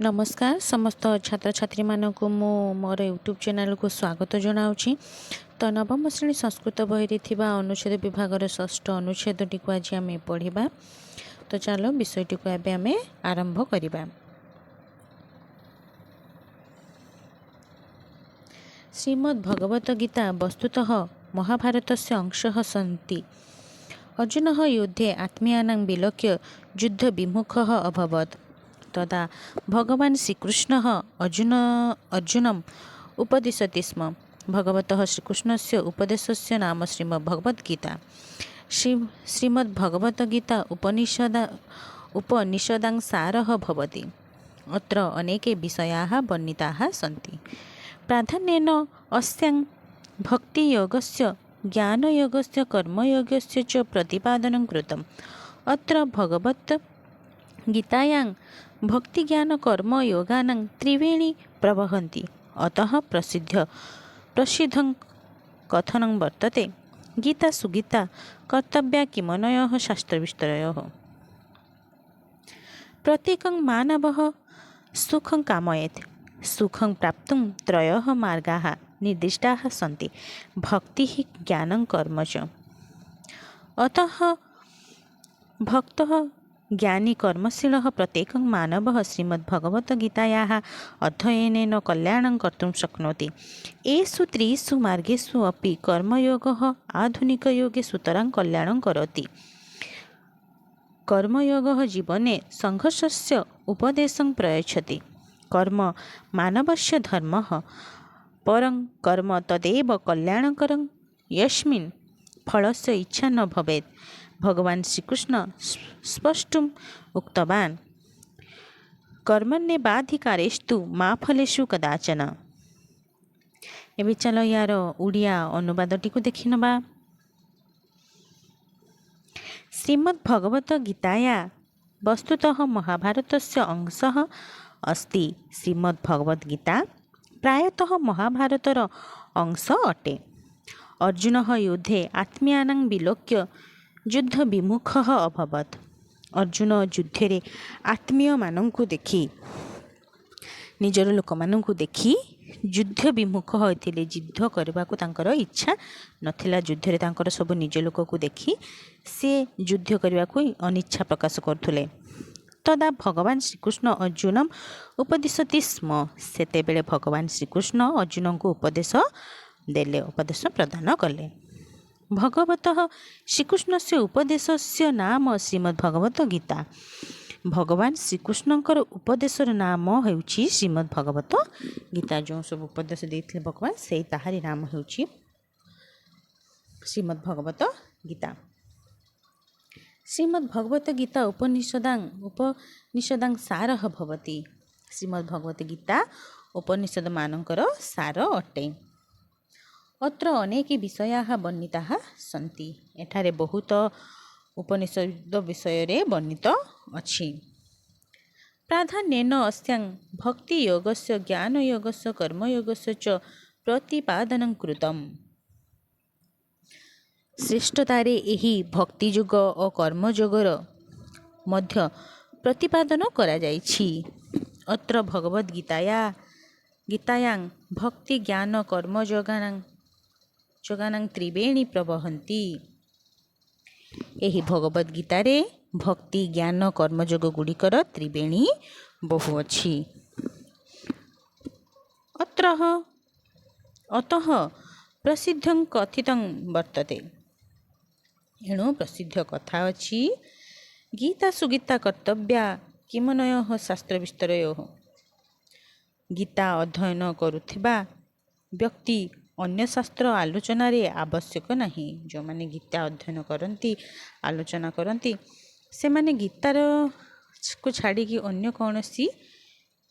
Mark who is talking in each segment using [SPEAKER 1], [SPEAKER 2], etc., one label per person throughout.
[SPEAKER 1] नमस्कार समस्त छात्र छात्री मानक मोर यूट्यूब चैनल को स्वागत जनावि। तो नवम श्रेणी संस्कृत बही अनुच्छेद विभाग षष्ठ अनुच्छेद टी को आज आम पढ़ा। तो चलो विषयटी को आम आरंभ करवा। श्रीमद् भगवत गीता वस्तुतः महाभारत से अंश सन्ति। अर्जुन युद्धे आत्मीयानां विलोक्य युद्ध विमुख अभवत्। तदा भगवान् श्रीकृष्ण अर्जुनम् उपदिशति स्म। भगवतः श्रीकृष्णस्य उपदेशस्य नाम श्रीमद्भगवद्गीता। श्रीमद्भगवद्गीता उपनिषदां सारः भवति। अत्र अनेके विषयाः वर्णिताः सन्ति। प्राधान्येन अस्यां भक्तियोगस्य ज्ञानयोगस्य कर्मयोगस्य च प्रतिपादनं कृतम्। अत्र भगवद्गीतायां भक्तिज्ञान कर्म योगानां त्रिवेणी प्रवहन्ति। अतः प्रसिद्धं कथनं वर्तते, गीता सुगीता कर्तव्या किमनयः शास्त्रविस्तरयोः। प्रत्येकं मानवः सुखं कामयेत्। सुखं प्राप्तुं त्रयः मार्गाः निर्दिष्टाः सन्ति, भक्तिः ज्ञानं कर्म च। अतः भक्तः ज्ञानी कर्मशीलः प्रत्येकं मानवः श्रीमद्भगवद्गीतायाः अध्ययनेन कल्याणं कर्तुं शक्नोति। एषु त्रिषु मार्गेषु अपि कर्मयोगः आधुनिकयोगे सुतरां कल्याणं करोति। कर्मयोगः जीवने संघर्षस्य उपदेशं प्रयच्छति। कर्म मानवस्य धर्मः, परं कर्म तदेव कल्याणकरं यस्मिन् फलस्य इच्छा न भवेत्। भगवान् श्रीकृष्ण स्पष्टम् उक्तवान्, कर्मण्येवाधिकारेषु मा फलेषु कदाचन। एबे चलो यार ओडिया अनुवादटी को देखि नबा। श्रीमद्भगवद्गीताया वस्तुतः महाभारतस्य अंशः अस्ति। श्रीमद्भगवद्गीता प्रायतः महाभारतर अंश अटे। अर्जुनः युद्धे आत्मीयानां विलोक्य युद्ध विमुखः अभवत्। अर्जुन युद्धे आत्मीय मानंकु देखि, निजर लोक मानंकु देखि युद्ध विमुख होइथिले। युद्ध करबाकू तांकर इच्छा नथिला। युद्धरे तांकर सब निज लोक को देखि से युद्ध करबाकू अनिच्छा प्रकाश करथुले। तदा भगवान श्रीकृष्ण अर्जुनम उपदिशति स्म। सेते बेले भगवान श्रीकृष्ण अर्जुन को उपदेश देले, उपदेश प्रदान कले। भगवतः श्रीकृष्णस्य उपदेशस्य नाम श्रीमद्भगवद्गीता। भगवान श्रीकृष्णଙ୍କର उपदेशर नाम ହେଉଛି श्रीमद्भगवत गीता। जो सब उपदेश देइथिले भगवान सेही ताहारी नाम ହେଉଛି श्रीमद्भगवत गीता। श्रीमद्भगवत गीता उपनिषदां सारः भवति। श्रीमद्भगवत गीता उपनिषद मानकर सार अटे। अत्र अनेके विषयाः वर्णिताः सन्ति। एठारे बहुत उपनिषद विषय वर्णित अछि। प्राधान्येन अस्यां भक्तियोगस्य ज्ञानयोगस्य कर्मयोगस्य च प्रतिपादनं कृतम्। श्रेष्ठतारे एही भक्तियोग और कर्मयोगर मध्य प्रतिपादन करा जाइछि। अत्र गीतायां भक्ति ज्ञान कर्मयोगानां त्रिवेणी प्रवहन्ति। एही भगवद गीतारे भक्ति ज्ञान कर्मयोग गुड़िकर त्रिवेणी बहु अछि। अतः प्रसिद्धं कथितं वर्तते। एणु प्रसिद्ध कथा अछि, गीता सुगीता कर्तव्या किमनयः शास्त्रविस्तरयोः। गीता अध्ययन करुथिबा व्यक्ति अन्य शास्त्र आलोचना आवश्यक नहीं। जो माने गीता अध्ययन करती आलोचना करती से माने गीतार को छाड़ी कि अन्य कौन सी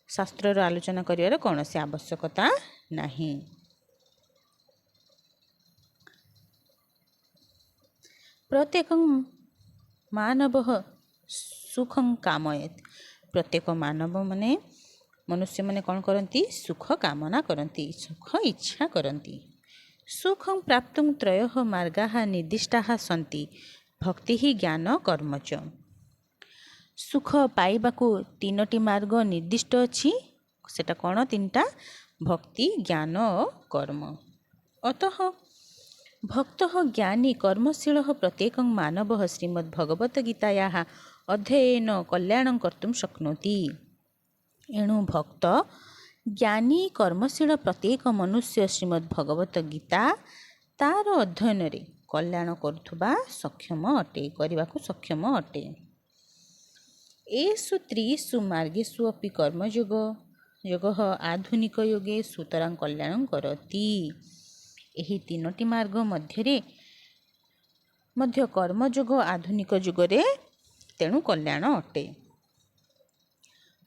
[SPEAKER 1] शास्त्र आलोचना करियार कौन सी आवश्यकता नहीं। प्रत्येक मानव सुखं कामयेत्। प्रत्येक मानव माने मनुष्य माने कौन करती, सुख कामना करती, सुख इच्छा करती। सुखं प्राप्तुं त्रयः मार्गाः निर्दिष्टाः सन्ति, भक्तिः ज्ञान कर्म च। ସୁଖ ପାଇବାକୁ ତିନୋଟି ମାର୍ଗ ନିର୍ଦ୍ଦିଷ୍ଟ ଅଛି। ସେଟା କ'ଣ? ତିନିଟା: ଭକ୍ତି, ଜ୍ଞାନ ଓ କର୍ମ। ଅତଃ ଭକ୍ତଃ ଜ୍ଞାନୀ କର୍ମଶୀଳଃ ପ୍ରତ୍ୟେକଂ ମାନବଃ ଶ୍ରୀମଦ୍ଭଗବଦ୍ଗୀତାୟାଃ ଅଧ୍ୟୟେନ କଲ୍ୟାଣଂ କର୍ତ୍ତୁଂ ଶକ୍ନୋତି। ଏଣୁ ଭକ୍ତ, ଜ୍ଞାନୀ, କର୍ମଶୀଳ ପ୍ରତ୍ୟେକ ମନୁଷ୍ୟ ଶ୍ରୀମଦ୍ଭଗବଦ୍ଗୀତା ତାର ଅଧ୍ୟୟନରେ କଲ୍ୟାଣ କରିବାକୁ ସକ୍ଷମ ଅଟେ। ଏଷୁ ତ୍ରିଷୁ ମାର୍ଗେଷୁ ଅପି କର୍ମଯୋଗଃ ଆଧୁନିକ ଯୋଗେ ସୁତରାଂ କଲ୍ୟାଣଂ କରତି। ଏହି ତିନୋଟି ମାର୍ଗ ମଧ୍ୟ କର୍ମଯୋଗ ଆଧୁନିକ ଯୁଗରେ ତେଣୁ କଲ୍ୟାଣ ଅଟେ।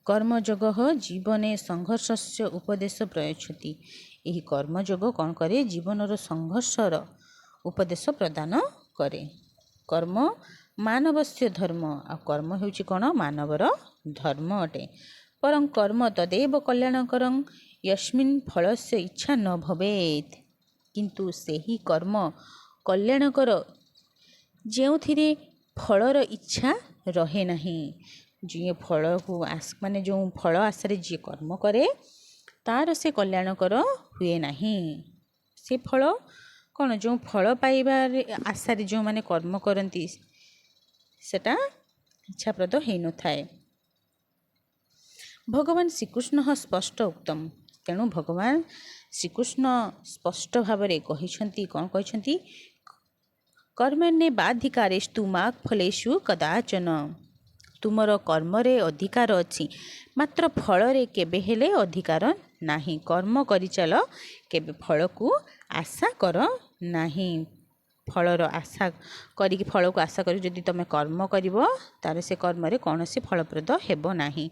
[SPEAKER 1] କର୍ମଯୋଗ ଜୀବନେ ସଂଘର୍ଷସ୍ୟ ଉପଦେଶ ପ୍ରୟଚ୍ଛତି। ଏହି କର୍ମଯୋଗ କ'ଣ କରେ? ଜୀବନର ସଂଘର୍ଷର ଉପଦେଶ ପ୍ରଦାନ କରେ। କର୍ମ ମାନବସ୍ୟ ଧର୍ମ। ଆଉ କର୍ମ ହେଉଛି କ'ଣ? ମାନବର ଧର୍ମ ଅଟେ। ପରଂ କର୍ମ ତଦେବ କଲ୍ୟାଣକରଂ ୟସ୍ମିନ୍ ଫଳସ୍ୟ ଇଚ୍ଛା ନ ଭବେତ୍। କିନ୍ତୁ ସେହି କର୍ମ କଲ୍ୟାଣକର ଯେଉଁଥିରେ ଫଳର ଇଚ୍ଛା ରହେ ନାହିଁ। ଯିଏ ଯେଉଁ ଫଳ ଆଶାରେ ଯିଏ କର୍ମ କରେ ତାର ସେ କଲ୍ୟାଣକର ହୁଏ ନାହିଁ। ସେ ଫଳ କ'ଣ? ଯେଉଁ ଫଳ ପାଇବାରେ ଆଶାରେ ଯେଉଁମାନେ କର୍ମ କରନ୍ତି ସେଟା ଇଚ୍ଛାପ୍ରଦ ହେଇନଥାଏ। ଭଗବାନ ଶ୍ରୀକୃଷ୍ଣ ସ୍ପଷ୍ଟ ଉକ୍ତମ୍। ତେଣୁ ଭଗବାନ ଶ୍ରୀକୃଷ୍ଣ ସ୍ପଷ୍ଟ ଭାବରେ କହିଛନ୍ତି। କ'ଣ କହିଛନ୍ତି? କର୍ମଣ୍ୟେ ବାଧିକାରେଷୁ ମା ଫଲେଷୁ କଦାଚନ। ତୁମର କର୍ମରେ ଅଧିକାର ଅଛି, ମାତ୍ର ଫଳରେ କେବେ ହେଲେ ଅଧିକାର ନାହିଁ। କର୍ମ କରିଚାଲ, କେବେ ଫଳକୁ ଆଶା କର ନାହିଁ। ଫଳକୁ ଆଶା କରି ଯଦି ତୁମେ କର୍ମ କରିବ ତାହେଲେ ସେ କର୍ମରେ କୌଣସି ଫଳପ୍ରଦ ହେବ ନାହିଁ।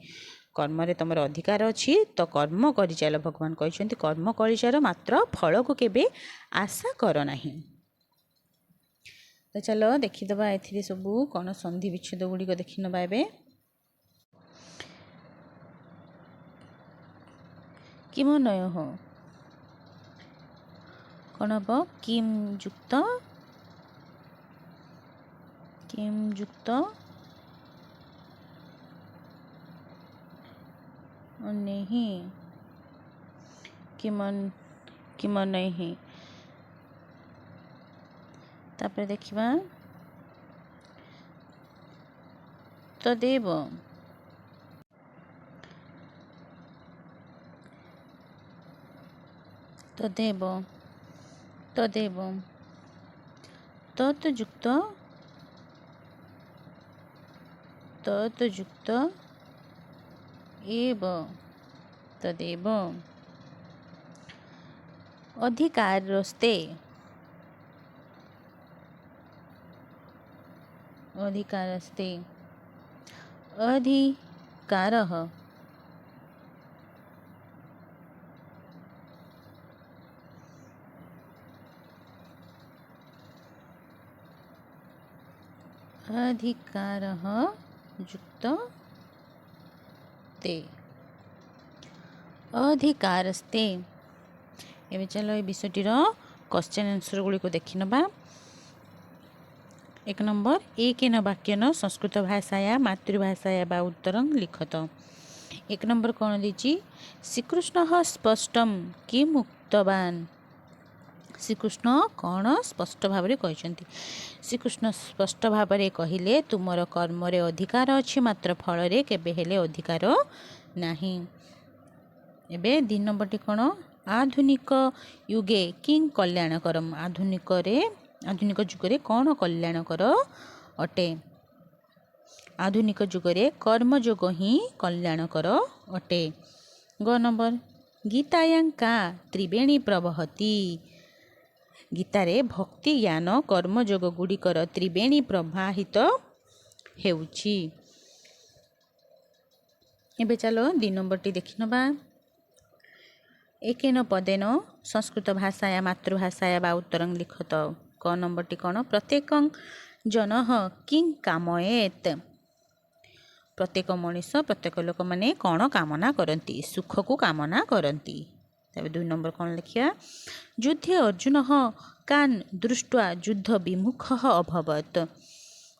[SPEAKER 1] କର୍ମରେ ତୁମର ଅଧିକାର ଅଛି ତ କର୍ମ କରିଚାଲ। ଭଗବାନ କହିଛନ୍ତି କର୍ମ କରିଚାଲ, ମାତ୍ର ଫଳକୁ କେବେ ଆଶା କର ନାହିଁ। ତ ଚାଲ ଦେଖିଦେବା ଏଥିରେ ସବୁ କ'ଣ ସନ୍ଧି ବିଚ୍ଛେଦ ଗୁଡ଼ିକ ଦେଖିନେବା। ଏବେ କିମନୟ କ'ଣ ହେବ? କିମ୍ ଯୁକ୍ତ ନେହି କିମନୈ। ତାପରେ ଦେଖିବା ତଦେବ। ତତ୍ ଯୁକ୍ତ ଏବ ତଦେବ। ଅଧିକାରସ୍ତେ ଅଧିକାରः ଯୁକ୍ତ ते ଅଧିକାରସ୍ତେ। ଏବେ ଚାଲ ଏ ବିଷୟଟିର କ୍ୱେଶ୍ଚନ୍ ଆନ୍ସର ଗୁଡ଼ିକୁ ଦେଖିନେବା। 1 ନମ୍ବର, ଏକେନ ବାକ୍ୟେନ ସଂସ୍କୃତ ଭାଷାୟା ମାତୃଭାଷାୟା ବା ଉତ୍ତରଂ ଲିଖତ। 1 ନମ୍ବର କ'ଣ ଦେଇଛି? ଶ୍ରୀକୃଷ୍ଣ ସ୍ପଷ୍ଟମ୍ କିମ୍ ଉକ୍ତବାନ୍। ଶ୍ରୀକୃଷ୍ଣ କ'ଣ ସ୍ପଷ୍ଟ ଭାବରେ କହିଛନ୍ତି? ଶ୍ରୀକୃଷ୍ଣ ସ୍ପଷ୍ଟ ଭାବରେ କହିଲେ ତୁମର କର୍ମରେ ଅଧିକାର ଅଛି, ମାତ୍ର ଫଳରେ କେବେ ହେଲେ ଅଧିକାର ନାହିଁ। ଏବେ 2 ନମ୍ବରଟି କ'ଣ? ଆଧୁନିକ ଯୁଗେ କିଂ କଲ୍ୟାଣକରମ୍। ଆଧୁନିକ ଯୁଗରେ କ'ଣ କଲ୍ୟାଣକର ଅଟେ? ଆଧୁନିକ ଯୁଗରେ କର୍ମଯୋଗ ହିଁ କଲ୍ୟାଣକର ଅଟେ। 2 ନମ୍ବର, ଗୀତାୟାଂ କା ତ୍ରିବେଣୀ ପ୍ରବହତି। ଗୀତାରେ ଭକ୍ତି, ଜ୍ଞାନ, କର୍ମଯୋଗ ଗୁଡ଼ିକର ତ୍ରିବେଣୀ ପ୍ରବାହିତ ହେଉଛି। ଏବେ ଚାଲ 2 ନମ୍ବରଟି ଦେଖିନେବା। ଏକେନ ପଦେନ ସଂସ୍କୃତ ଭାଷାୟା ମାତୃଭାଷାୟା ବା ଉତ୍ତରଂ ଲିଖତ। କ ନମ୍ବରଟି କ'ଣ? ପ୍ରତ୍ୟେକଂ ଜନଃ କିଂ କାମୟେତ୍। ପ୍ରତ୍ୟେକ ମଣିଷ, ପ୍ରତ୍ୟେକ ଲୋକମାନେ କ'ଣ କାମନା କରନ୍ତି? ସୁଖକୁ କାମନା କରନ୍ତି। ତାପରେ 2 ନମ୍ବର କ'ଣ ଲେଖିବା? ଯୁଦ୍ଧେ ଅର୍ଜୁନଃ କାନ୍ ଦୃଷ୍ଟ୍ୱା ଯୁଦ୍ଧ ବିମୁଖଃ ଅଭବତ୍।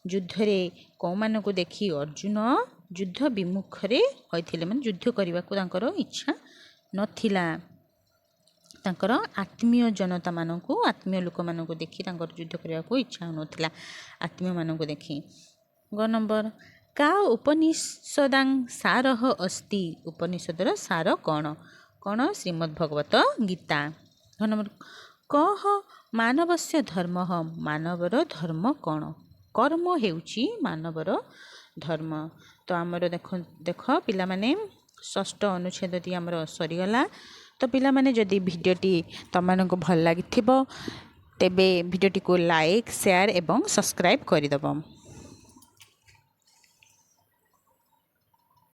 [SPEAKER 1] ଯୁଦ୍ଧରେ କେଉଁମାନଙ୍କୁ ଦେଖି ଅର୍ଜୁନ ଯୁଦ୍ଧ ବିମୁଖରେ ହୋଇଥିଲେ, ମାନେ ଯୁଦ୍ଧ କରିବାକୁ ତାଙ୍କର ଇଚ୍ଛା ନଥିଲା। ତାଙ୍କର ଆତ୍ମୀୟ ଜନତାମାନଙ୍କୁ, ଆତ୍ମୀୟ ଲୋକମାନଙ୍କୁ ଦେଖି ତାଙ୍କର ଯୁଦ୍ଧ କରିବାକୁ ଇଚ୍ଛା ହେଉନଥିଲା, ଆତ୍ମୀୟମାନଙ୍କୁ ଦେଖି। ନମ୍ବର କା ଉପନିଷଦାଂ ସାରଃ ଅସ୍ତି, ଉପନିଷଦର ସାର କ'ଣ? କ'ଣ? ଶ୍ରୀମଦ୍ ଭଗବତ ଗୀତା। ନମ୍ବର କହ ମାନବସ୍ୟ ଧର୍ମଃ, ମାନବର ଧର୍ମ କ'ଣ? କର୍ମ ହେଉଛି ମାନବର ଧର୍ମ। ତ ଆମର ଦେଖ ପିଲାମାନେ, ଷଷ୍ଠ ଅନୁଚ୍ଛେଦଟି ଆମର ସରିଗଲା। ତ ପିଲାମାନେ, ଯଦି ଭିଡ଼ିଓଟି ତୁମମାନଙ୍କୁ ଭଲ ଲାଗିଥିବ ତେବେ ଭିଡ଼ିଓଟିକୁ ଲାଇକ୍, ସେୟାର ଏବଂ ସବସ୍କ୍ରାଇବ୍ କରିଦେବ।